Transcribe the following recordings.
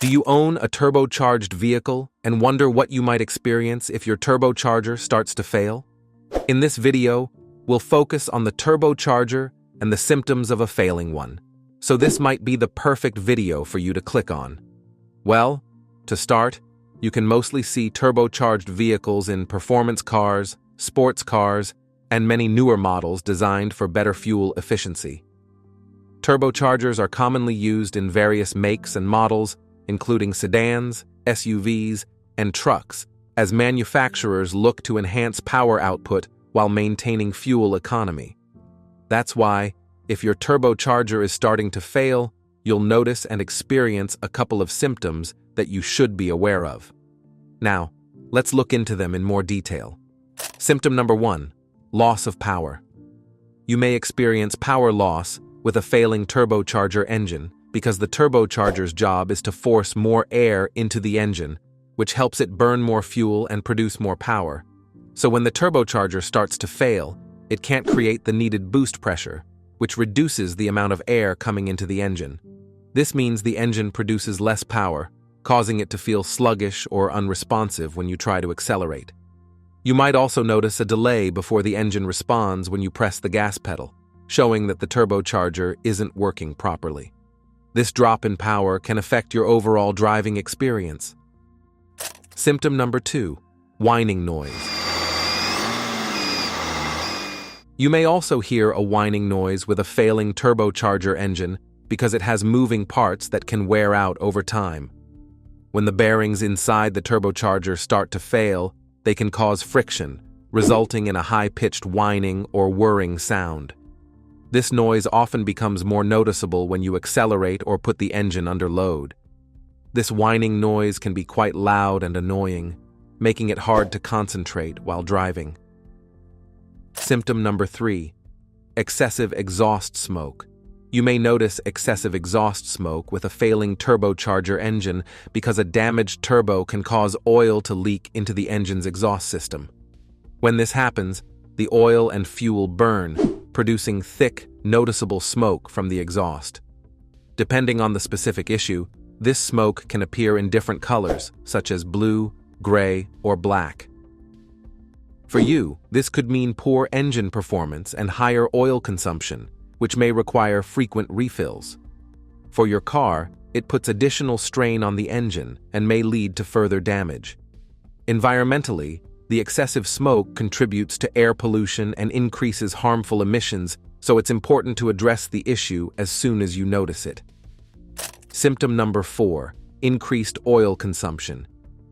Do you own a turbocharged vehicle and wonder what you might experience if your turbocharger starts to fail? In this video, we'll focus on the turbocharger and the symptoms of a failing one, so this might be the perfect video for you to click on. Well, to start, you can mostly see turbocharged vehicles in performance cars, sports cars, and many newer models designed for better fuel efficiency. Turbochargers are commonly used in various makes and models, including sedans, SUVs, and trucks, as manufacturers look to enhance power output while maintaining fuel economy. That's why, if your turbocharger is starting to fail, you'll notice and experience a couple of symptoms that you should be aware of. Now, let's look into them in more detail. Symptom number 1, loss of power. You may experience power loss with a failing turbocharger engine because the turbocharger's job is to force more air into the engine, which helps it burn more fuel and produce more power. So when the turbocharger starts to fail, it can't create the needed boost pressure, which reduces the amount of air coming into the engine. This means the engine produces less power, causing it to feel sluggish or unresponsive when you try to accelerate. You might also notice a delay before the engine responds when you press the gas pedal, showing that the turbocharger isn't working properly. This drop in power can affect your overall driving experience. Symptom number 2, whining noise. You may also hear a whining noise with a failing turbocharger engine because it has moving parts that can wear out over time. When the bearings inside the turbocharger start to fail, they can cause friction, resulting in a high-pitched whining or whirring sound. This noise often becomes more noticeable when you accelerate or put the engine under load. This whining noise can be quite loud and annoying, making it hard to concentrate while driving. Symptom number 3, excessive exhaust smoke. You may notice excessive exhaust smoke with a failing turbocharger engine because a damaged turbo can cause oil to leak into the engine's exhaust system. When this happens, the oil and fuel burn, producing thick, noticeable smoke from the exhaust. Depending on the specific issue, this smoke can appear in different colors, such as blue, gray, or black. For you, this could mean poor engine performance and higher oil consumption, which may require frequent refills. For your car, it puts additional strain on the engine and may lead to further damage. Environmentally, the excessive smoke contributes to air pollution and increases harmful emissions, so it's important to address the issue as soon as you notice it. Symptom number 4, increased oil consumption.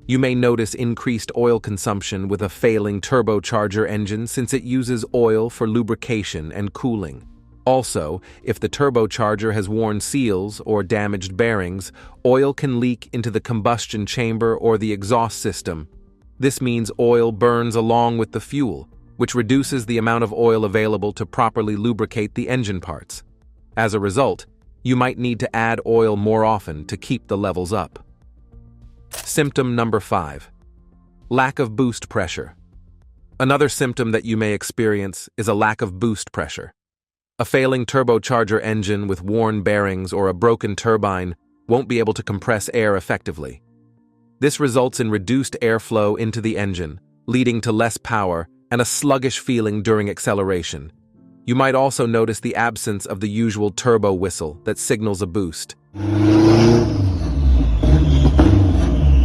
You may notice increased oil consumption with a failing turbocharger engine since it uses oil for lubrication and cooling. Also, if the turbocharger has worn seals or damaged bearings, oil can leak into the combustion chamber or the exhaust system. This means oil burns along with the fuel, which reduces the amount of oil available to properly lubricate the engine parts. As a result, you might need to add oil more often to keep the levels up. Symptom number 5, lack of boost pressure. Another symptom that you may experience is a lack of boost pressure. A failing turbocharger engine with worn bearings or a broken turbine won't be able to compress air effectively. This results in reduced airflow into the engine, leading to less power and a sluggish feeling during acceleration. You might also notice the absence of the usual turbo whistle that signals a boost.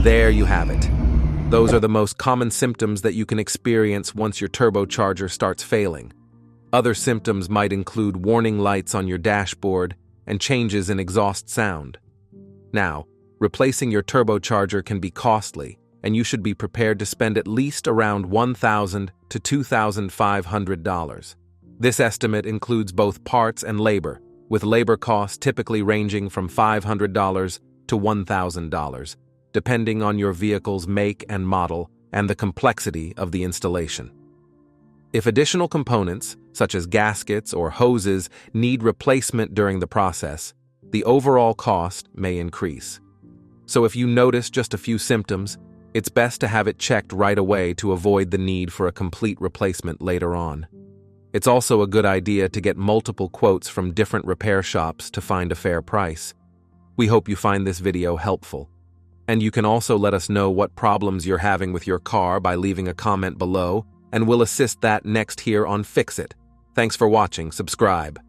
There you have it. Those are the most common symptoms that you can experience once your turbocharger starts failing. Other symptoms might include warning lights on your dashboard and changes in exhaust sound. Now, replacing your turbocharger can be costly, and you should be prepared to spend at least around $1,000 to $2,500. This estimate includes both parts and labor, with labor costs typically ranging from $500 to $1,000, depending on your vehicle's make and model and the complexity of the installation. If additional components, such as gaskets or hoses, need replacement during the process, the overall cost may increase. So if you notice just a few symptoms, it's best to have it checked right away to avoid the need for a complete replacement later on. It's also a good idea to get multiple quotes from different repair shops to find a fair price. We hope you find this video helpful. And you can also let us know what problems you're having with your car by leaving a comment below, and we'll assist that next here on Fix It. Thanks for watching. Subscribe.